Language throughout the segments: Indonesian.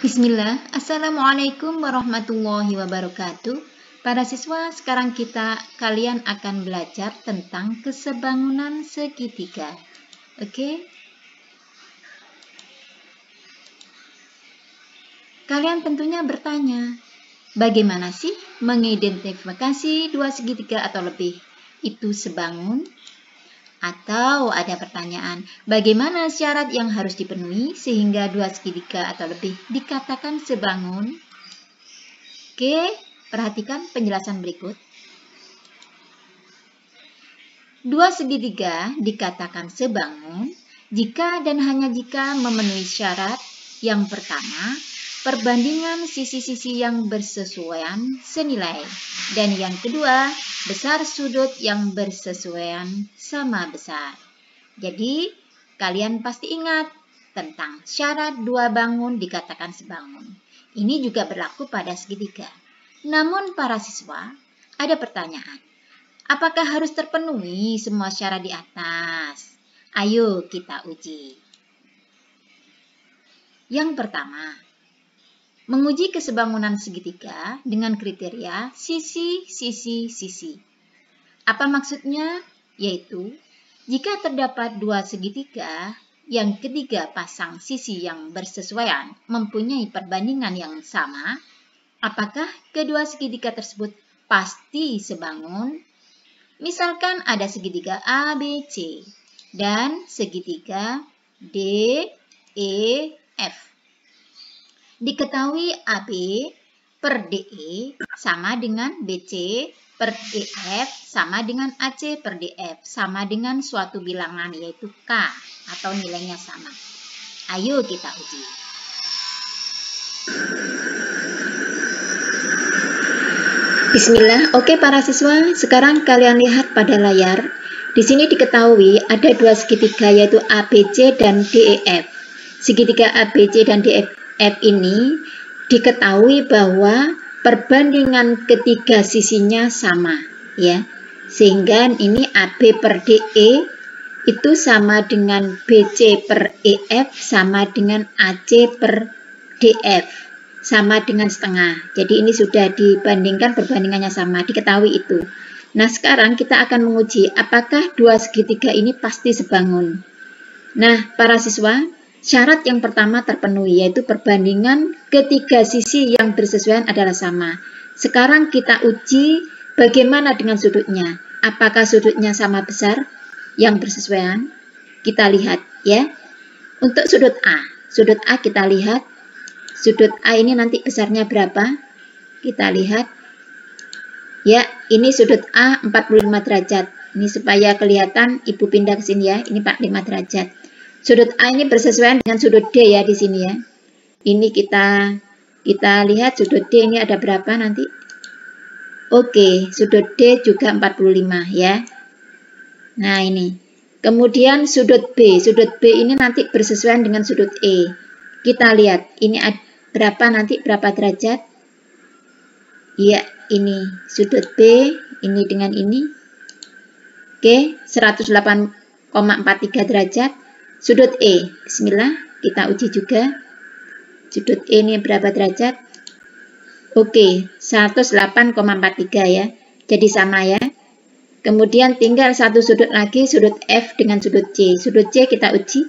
Bismillah, Assalamualaikum warahmatullahi wabarakatuh. Para siswa, sekarang kalian akan belajar tentang kesebangunan segitiga. Oke? Kalian tentunya bertanya, bagaimana sih mengidentifikasi dua segitiga atau lebih itu sebangun? Atau ada pertanyaan, bagaimana syarat yang harus dipenuhi sehingga dua segitiga atau lebih dikatakan sebangun? Oke, perhatikan penjelasan berikut. Dua segitiga dikatakan sebangun jika dan hanya jika memenuhi syarat yang pertama, perbandingan sisi-sisi yang bersesuaian senilai, dan yang kedua, besar sudut yang bersesuaian sama besar. Jadi, kalian pasti ingat tentang syarat dua bangun dikatakan sebangun. Ini juga berlaku pada segitiga. Namun para siswa, ada pertanyaan. Apakah harus terpenuhi semua syarat di atas? Ayo kita uji. Yang pertama, menguji kesebangunan segitiga dengan kriteria sisi-sisi-sisi. Apa maksudnya? Yaitu, jika terdapat dua segitiga, yang ketiga pasang sisi yang bersesuaian mempunyai perbandingan yang sama, apakah kedua segitiga tersebut pasti sebangun? Misalkan ada segitiga ABC dan segitiga DEF. Diketahui AB per DE sama dengan BC per DF sama dengan AC per DF sama dengan suatu bilangan yaitu K atau nilainya sama. Ayo kita uji. Bismillah. Oke para siswa, sekarang kalian lihat pada layar. Di sini diketahui ada dua segitiga yaitu ABC dan DEF. Segitiga ABC dan DEF ini diketahui bahwa perbandingan ketiga sisinya sama, ya. Sehingga ini AB per DE itu sama dengan BC per EF sama dengan AC per DF. Sama dengan setengah. Jadi ini sudah dibandingkan, perbandingannya sama, diketahui itu. Nah, sekarang kita akan menguji apakah dua segitiga ini pasti sebangun. Nah, para siswa, syarat yang pertama terpenuhi, yaitu perbandingan ketiga sisi yang bersesuaian adalah sama. Sekarang kita uji bagaimana dengan sudutnya. Apakah sudutnya sama besar yang bersesuaian? Kita lihat ya. Untuk sudut A kita lihat. Sudut A ini nanti besarnya berapa? Kita lihat. Ya, ini sudut A 45 derajat. Ini supaya kelihatan, Ibu pindah ke sini ya. Ini 45 derajat. Sudut A ini bersesuaian dengan sudut D ya di sini ya. Ini kita lihat sudut D ini ada berapa nanti? Oke, sudut D juga 45 ya. Nah, ini. Kemudian sudut B. Sudut B ini nanti bersesuaian dengan sudut E. Kita lihat, ini berapa nanti, berapa derajat? Ya, ini sudut B, ini dengan ini. Oke, 108,43 derajat. Sudut E, bismillah, kita uji juga. Sudut E ini berapa derajat? Oke, 108,43 ya. Jadi sama ya. Kemudian tinggal satu sudut lagi, sudut F dengan sudut C. Sudut C kita uji.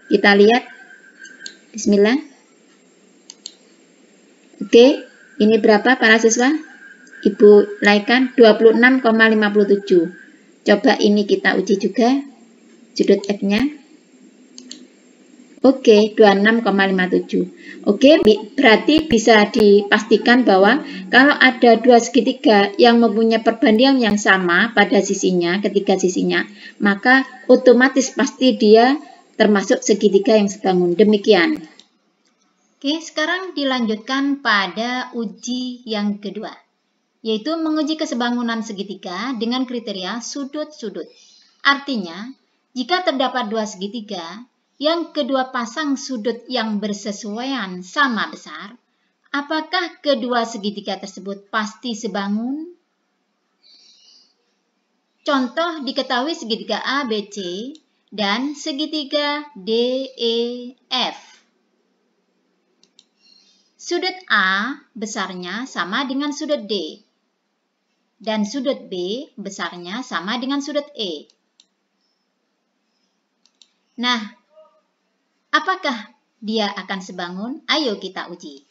Kita lihat. Bismillah. Oke, ini berapa para siswa? Ibu laikan 26,57. Coba ini kita uji juga. Sudut F-nya. Oke, 26,57. Oke, berarti bisa dipastikan bahwa kalau ada dua segitiga yang mempunyai perbandingan yang sama pada sisinya, ketiga sisinya, maka otomatis pasti dia termasuk segitiga yang sebangun. Demikian. Oke, sekarang dilanjutkan pada uji yang kedua, yaitu menguji kesebangunan segitiga dengan kriteria sudut-sudut. Artinya, jika terdapat dua segitiga, yang kedua pasang sudut yang bersesuaian sama besar, apakah kedua segitiga tersebut pasti sebangun? Contoh diketahui segitiga ABC dan segitiga DEF. sudut A besarnya sama dengan sudut D. Dan sudut B besarnya sama dengan sudut E. Nah, apakah dia akan sebangun? Ayo kita uji.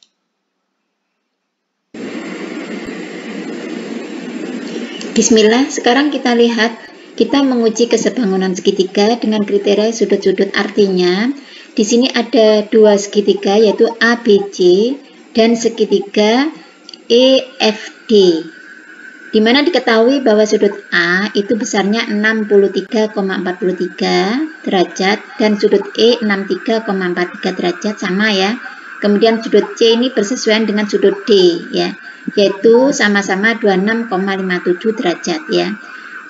Bismillah, sekarang kita lihat, kita menguji kesebangunan segitiga dengan kriteria sudut-sudut. Artinya, di sini ada dua segitiga yaitu ABC dan segitiga EFD. Di mana diketahui bahwa sudut A itu besarnya 63,43 derajat dan sudut E 63,43 derajat, sama ya. Kemudian sudut C ini bersesuaian dengan sudut D ya, yaitu sama-sama 26,57 derajat ya.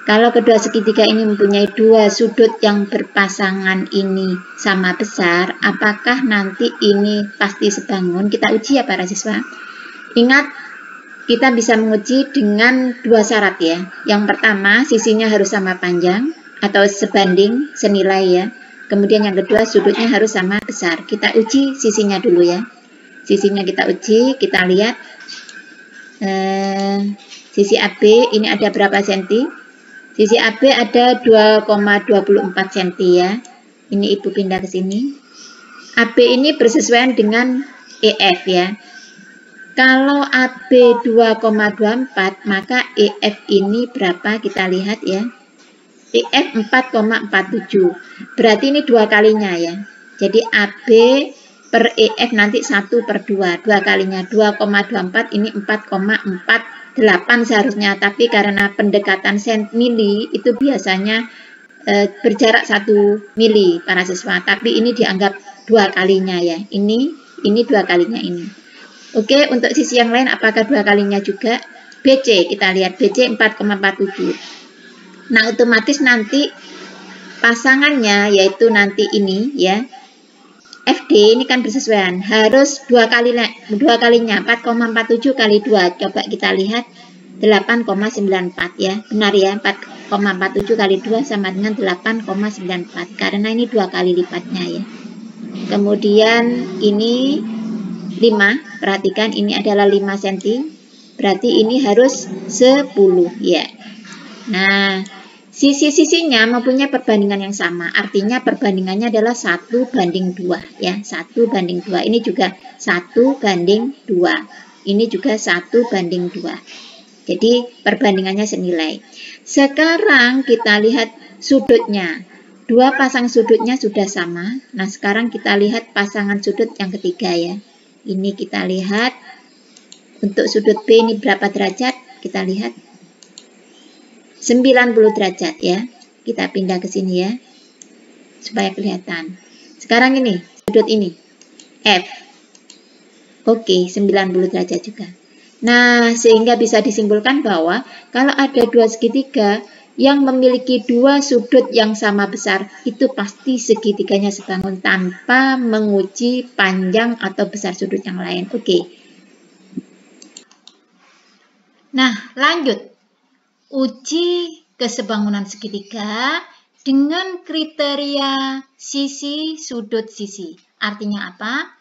Kalau kedua segitiga ini mempunyai dua sudut yang berpasangan ini sama besar, apakah nanti ini pasti sebangun? Kita uji ya para siswa. Ingat, kita bisa menguji dengan dua syarat ya. Yang pertama, sisinya harus sama panjang atau sebanding, senilai ya. Kemudian yang kedua, sudutnya harus sama besar. Kita uji sisinya dulu ya. Sisinya kita uji, kita lihat. Sisi AB ini ada berapa senti? Sisi AB ada 2,24 cm ya. Ini Ibu pindah ke sini. AB ini bersesuaian dengan EF ya. Kalau AB 2,24, maka EF ini berapa? Kita lihat ya. EF 4,47. Berarti ini dua kalinya ya. Jadi AB per EF nanti 1/2. Dua kalinya 2,24, ini 4,48 seharusnya. Tapi karena pendekatan mili itu biasanya berjarak 1 mili para siswa. Tapi ini dianggap dua kalinya ya. Ini dua kalinya ini. Oke, untuk sisi yang lain apakah dua kalinya juga? BC, kita lihat BC 4,47. Nah, otomatis nanti pasangannya yaitu nanti ini ya. FD ini kan bersesuaian, harus dua kalinya 4,47 kali 2. Coba kita lihat 8,94 ya. Benar ya, 4,47 kali 2 sama dengan 8,94 karena ini dua kali lipatnya ya. Kemudian ini 5, perhatikan ini adalah 5 cm, berarti ini harus 10 ya. Nah, sisi-sisinya mempunyai perbandingan yang sama, artinya perbandingannya adalah 1/2 ya, 1/2. Ini juga 1/2, ini juga 1/2. Jadi perbandingannya senilai. Sekarang kita lihat sudutnya. Dua pasang sudutnya sudah sama. Nah, sekarang kita lihat pasangan sudut yang ketiga ya. Ini kita lihat untuk sudut B ini berapa derajat? Kita lihat 90 derajat ya. Kita pindah ke sini ya supaya kelihatan. Sekarang ini sudut ini F. Oke, 90 derajat juga. Nah, sehingga bisa disimpulkan bahwa kalau ada dua segitiga yang memiliki dua sudut yang sama besar, itu pasti segitiganya sebangun tanpa menguji panjang atau besar sudut yang lain. Oke. Nah, lanjut. Uji kesebangunan segitiga dengan kriteria sisi sudut sisi. Artinya apa?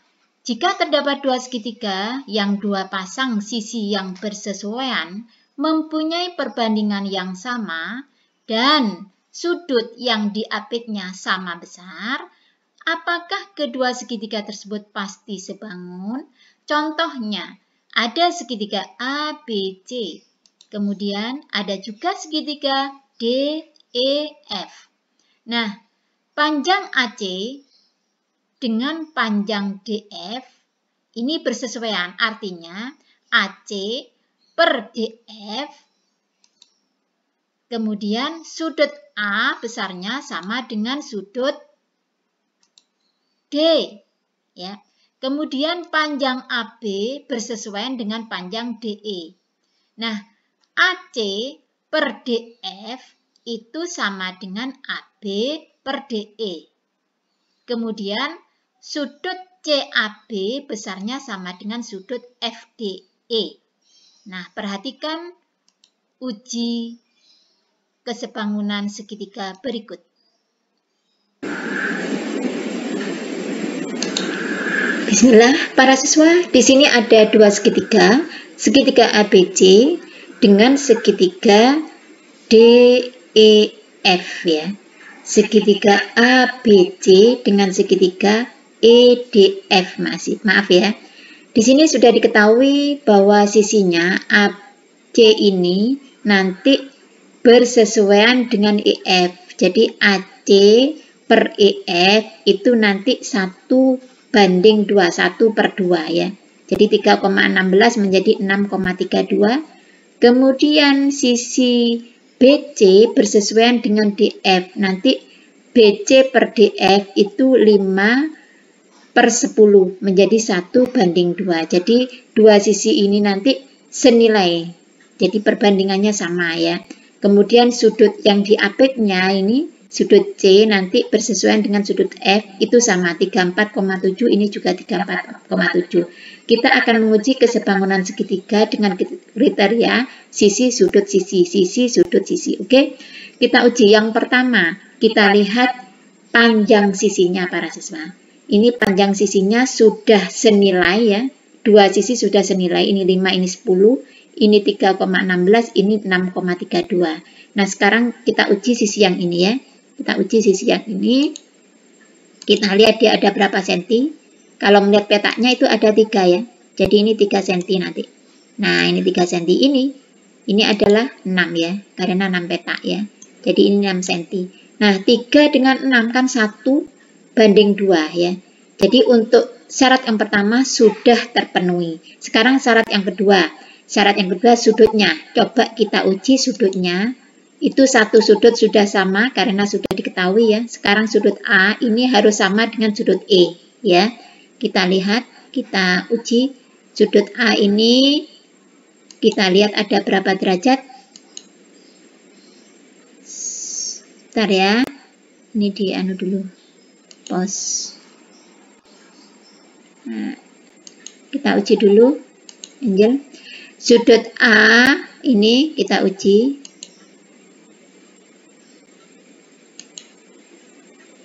Jika terdapat dua segitiga yang dua pasang sisi yang bersesuaian, mempunyai perbandingan yang sama, dan sudut yang diapitnya sama besar, apakah kedua segitiga tersebut pasti sebangun? Contohnya, ada segitiga ABC, kemudian ada juga segitiga DEF. Nah, panjang AC dengan panjang DF ini bersesuaian, artinya AC per DF, kemudian sudut A besarnya sama dengan sudut D ya. Kemudian panjang AB bersesuaian dengan panjang DE. Nah, AC per DF itu sama dengan AB per DE. Kemudian sudut CAB besarnya sama dengan sudut FDE. Nah, perhatikan uji kesebangunan segitiga berikut. Bismillah, para siswa, di sini ada dua segitiga ABC dengan segitiga DEF ya. Segitiga ABC dengan segitiga EDF, maaf ya. Di sini sudah diketahui bahwa sisinya AC ini nanti bersesuaian dengan EF. Jadi AC per EF itu nanti 1/2, 1/2 ya. Jadi 3,16 menjadi 6,32. Kemudian sisi BC bersesuaian dengan DF. Nanti BC per DF itu 5/10 menjadi 1/2. Jadi dua sisi ini nanti senilai. Jadi perbandingannya sama ya. Kemudian sudut yang diapitnya ini, sudut C nanti bersesuaian dengan sudut F itu sama 34,7, ini juga 34,7. Kita akan menguji kesebangunan segitiga dengan kriteria sisi sudut sisi, sisi sudut sisi. Oke. Kita uji yang pertama, kita lihat panjang sisinya para siswa. Ini panjang sisinya sudah senilai ya. Dua sisi sudah senilai, ini 5, ini 10, ini 3,16, ini 6,32. Nah, sekarang kita uji sisi yang ini ya. Kita uji sisi yang ini. Kita lihat dia ada berapa senti. Kalau melihat petanya itu ada 3 ya. Jadi ini 3 senti nanti. Nah, ini 3 senti ini. Ini adalah 6 ya. Karena 6 petak ya. Jadi ini 6 senti. Nah, 3 dengan 6 kan 1/2 ya. Jadi untuk syarat yang pertama sudah terpenuhi. Sekarang syarat yang kedua. Syarat yang kedua sudutnya. Coba kita uji sudutnya. Itu satu sudut sudah sama karena sudah diketahui ya. Sekarang sudut A ini harus sama dengan sudut E ya. Kita lihat, kita uji sudut A ini. Kita lihat ada berapa derajat. Bentar ya. Ini di anu dulu. Pause. Nah, kita uji dulu. Angel. Sudut A ini kita uji.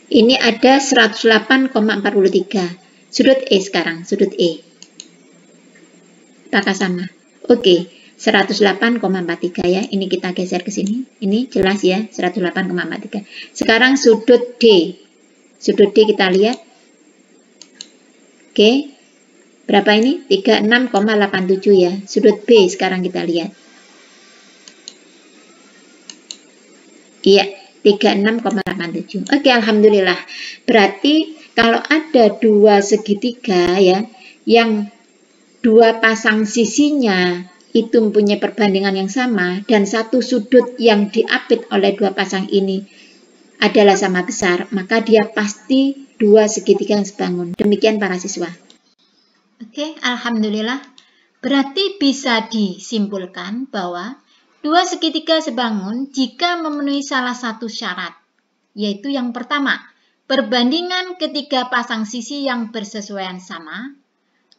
Ini ada 108,43. Sudut E sekarang, sudut E. Apakah sama? Oke, 108,43 ya. Ini kita geser ke sini. Ini jelas ya, 108,43. Sekarang sudut D. Sudut D kita lihat. Oke. Berapa ini? 36,87 ya. Sudut B sekarang kita lihat. Iya, 36,87. Oke, alhamdulillah. Berarti kalau ada dua segitiga ya, yang dua pasang sisinya itu mempunyai perbandingan yang sama dan satu sudut yang diapit oleh dua pasang ini adalah sama besar, maka dia pasti dua segitiga yang sebangun. Demikian para siswa. Oke, alhamdulillah. Berarti bisa disimpulkan bahwa dua segitiga sebangun jika memenuhi salah satu syarat, yaitu yang pertama, perbandingan ketiga pasang sisi yang bersesuaian sama,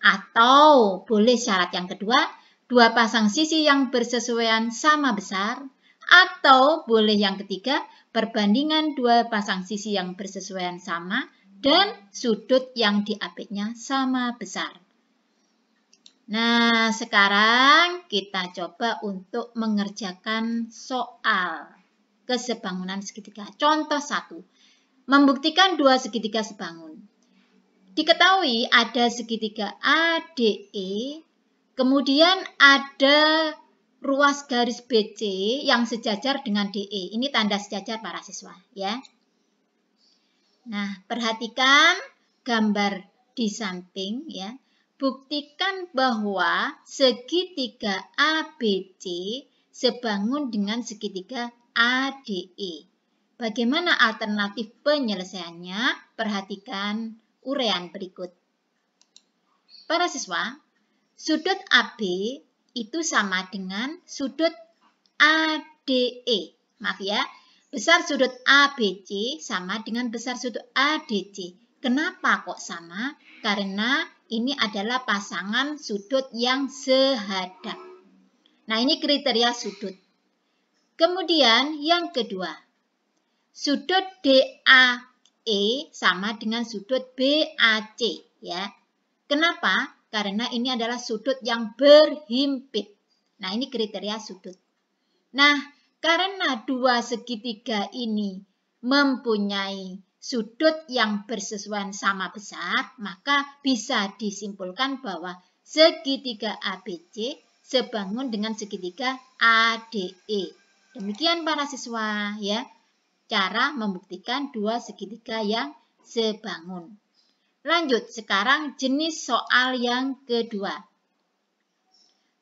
atau boleh syarat yang kedua, dua pasang sisi yang bersesuaian sama besar, atau boleh yang ketiga, perbandingan dua pasang sisi yang bersesuaian sama dan sudut yang diapitnya sama besar. Nah, sekarang kita coba untuk mengerjakan soal kesebangunan segitiga. Contoh 1. Membuktikan dua segitiga sebangun. Diketahui ada segitiga ADE, kemudian ada ruas garis BC yang sejajar dengan DE. Ini tanda sejajar para siswa ya. Nah, perhatikan gambar di samping ya. Buktikan bahwa segitiga ABC sebangun dengan segitiga ADE. Bagaimana alternatif penyelesaiannya? Perhatikan uraian berikut. Para siswa, sudut AB itu sama dengan sudut ADE. Maaf ya, besar sudut ABC sama dengan besar sudut ADC. Kenapa kok sama? Karena ini adalah pasangan sudut yang sehadap. Nah, ini kriteria sudut. Kemudian yang kedua, sudut DAE sama dengan sudut BAC ya. Kenapa? Karena ini adalah sudut yang berhimpit. Nah, ini kriteria sudut. Nah, karena dua segitiga ini mempunyai sudut yang bersesuaian sama besar, maka bisa disimpulkan bahwa segitiga ABC sebangun dengan segitiga ADE. Demikian para siswa ya, cara membuktikan dua segitiga yang sebangun. Lanjut, sekarang jenis soal yang kedua.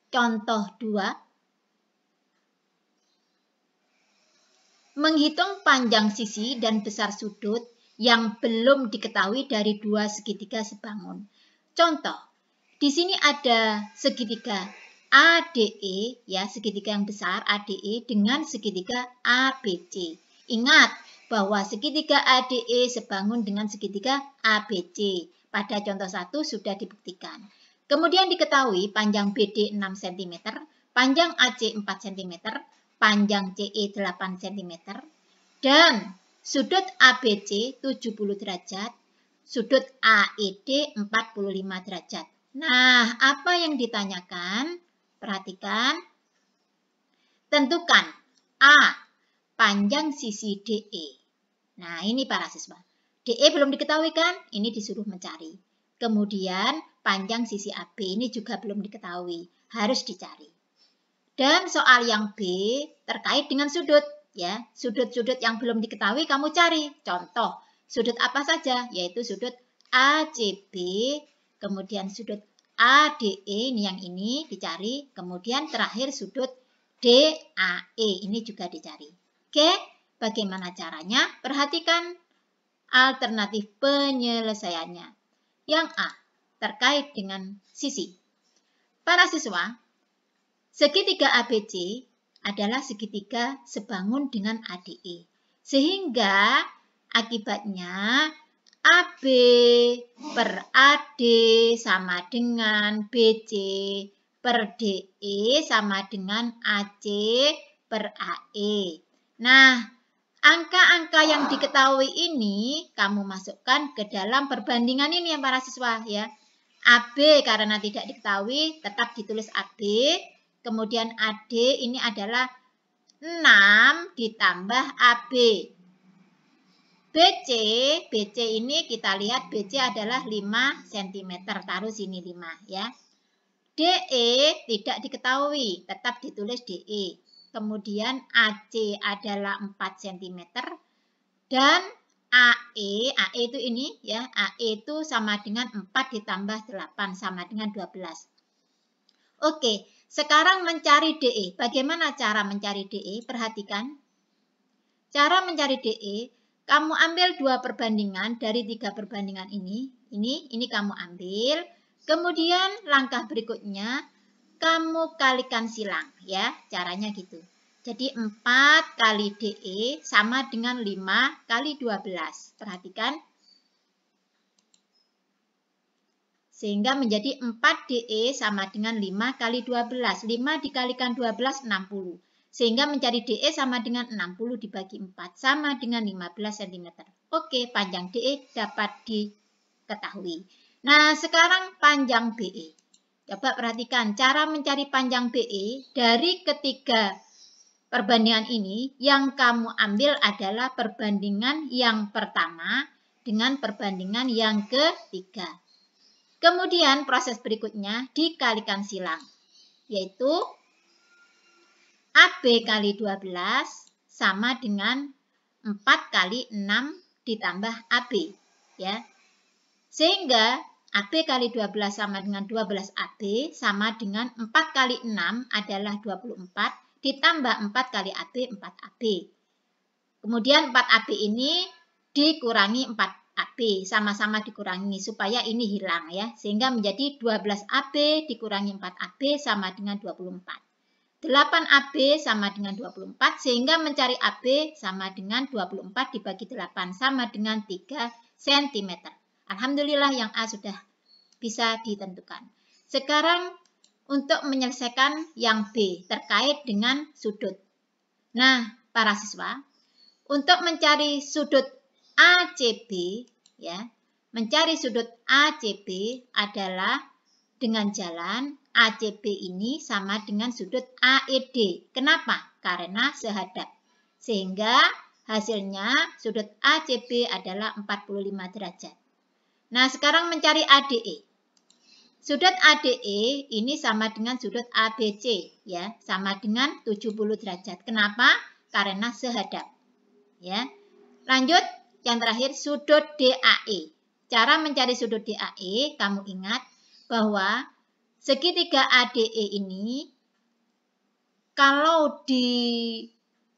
Contoh 2. Menghitung panjang sisi dan besar sudut yang belum diketahui dari dua segitiga sebangun. Contoh, di sini ada segitiga ADE, ya, segitiga yang besar ADE dengan segitiga ABC. Ingat bahwa segitiga ADE sebangun dengan segitiga ABC. Pada contoh 1 sudah dibuktikan. Kemudian diketahui panjang BD 6 cm, panjang AC 4 cm, panjang CE 8 cm, dan sudut ABC 70 derajat, sudut AED 45 derajat. Nah, apa yang ditanyakan? Perhatikan. Tentukan A. Panjang sisi DE. Nah, ini para siswa. DE belum diketahui kan? Ini disuruh mencari. Kemudian panjang sisi AB ini juga belum diketahui. Harus dicari. Dan soal yang B terkait dengan sudut. Ya, sudut-sudut yang belum diketahui kamu cari. Contoh, sudut apa saja? Yaitu sudut ACB, kemudian sudut ADE, ini yang ini dicari. Kemudian terakhir sudut DAE, ini juga dicari. Oke, bagaimana caranya? Perhatikan alternatif penyelesaiannya. Yang A, terkait dengan sisi. Para siswa, segitiga ABC adalah segitiga sebangun dengan ADE. Sehingga akibatnya AB per AD sama dengan BC per DE sama dengan AC per AE. Nah, angka-angka yang diketahui ini kamu masukkan ke dalam perbandingan ini ya para siswa ya. AB karena tidak diketahui tetap ditulis AB. Kemudian AD ini adalah 6 ditambah AB. BC ini kita lihat BC adalah 5 cm. Taruh sini 5 ya. DE tidak diketahui, tetap ditulis DE. Kemudian AC adalah 4 cm. Dan AE itu ini ya, AE itu sama dengan 4 ditambah 8 sama dengan 12. Oke, sekarang mencari DE. Bagaimana cara mencari DE? Perhatikan. Cara mencari DE, kamu ambil 2 perbandingan dari 3 perbandingan ini. Ini kamu ambil. Kemudian langkah berikutnya kamu kalikan silang ya. Caranya gitu. Jadi 4 kali DE sama dengan 5 kali 12. Perhatikan. Sehingga menjadi 4 DE sama dengan 5 kali 12. 5 dikalikan 12, 60. Sehingga mencari DE sama dengan 60 dibagi 4. Sama dengan 15 cm. Oke, panjang DE dapat diketahui. Nah, sekarang panjang BE. Coba perhatikan cara mencari panjang BE dari ketiga perbandingan ini. Yang kamu ambil adalah perbandingan yang pertama dengan perbandingan yang ketiga. Kemudian proses berikutnya dikalikan silang, yaitu AB kali 12 sama dengan 4 kali 6 ditambah AB. Ya. Sehingga AB kali 12 sama dengan 12 AB sama dengan 4 kali 6 adalah 24 ditambah 4 kali AB 4 AB. Kemudian 4 AB ini dikurangi 4 AB, sama-sama dikurangi supaya ini hilang ya. Sehingga menjadi 12 AB dikurangi 4 AB sama dengan 24. 8 AB sama dengan 24 sehingga mencari AB sama dengan 24 dibagi 8 sama dengan 3 cm. Alhamdulillah yang A sudah bisa ditentukan. Sekarang untuk menyelesaikan yang B terkait dengan sudut. Nah, para siswa, untuk mencari sudut ACB ya, mencari sudut ACB adalah dengan jalan ACB ini sama dengan sudut AED. Kenapa? Karena sehadap. Sehingga hasilnya sudut ACB adalah 45 derajat. Nah, sekarang mencari ADE. Sudut ADE ini sama dengan sudut ABC, ya, sama dengan 70 derajat. Kenapa? Karena sehadap. Ya. Lanjut, yang terakhir sudut DAE. Cara mencari sudut DAE, kamu ingat bahwa segitiga ADE ini kalau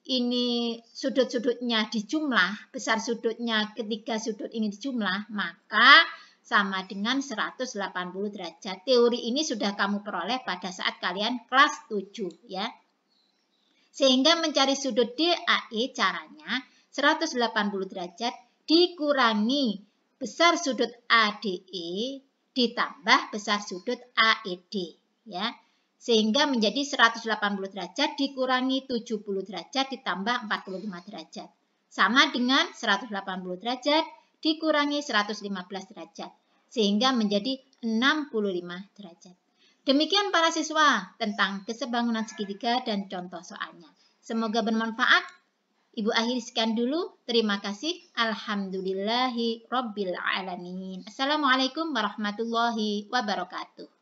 ini sudut-sudutnya dijumlah, besar sudutnya ketiga sudut ini dijumlah, maka sama dengan 180 derajat. Teori ini sudah kamu peroleh pada saat kalian kelas 7, ya. Sehingga mencari sudut DAE caranya 180 derajat dikurangi besar sudut ADE ditambah besar sudut AED, ya. Sehingga menjadi 180 derajat dikurangi 70 derajat ditambah 45 derajat. Sama dengan 180 derajat dikurangi 115 derajat. Sehingga menjadi 65 derajat. Demikian para siswa tentang kesebangunan segitiga dan contoh soalnya. Semoga bermanfaat. Ibu akhiri sekian dulu. Terima kasih. Alhamdulillahi Rabbil Alamin. Assalamualaikum warahmatullahi wabarakatuh.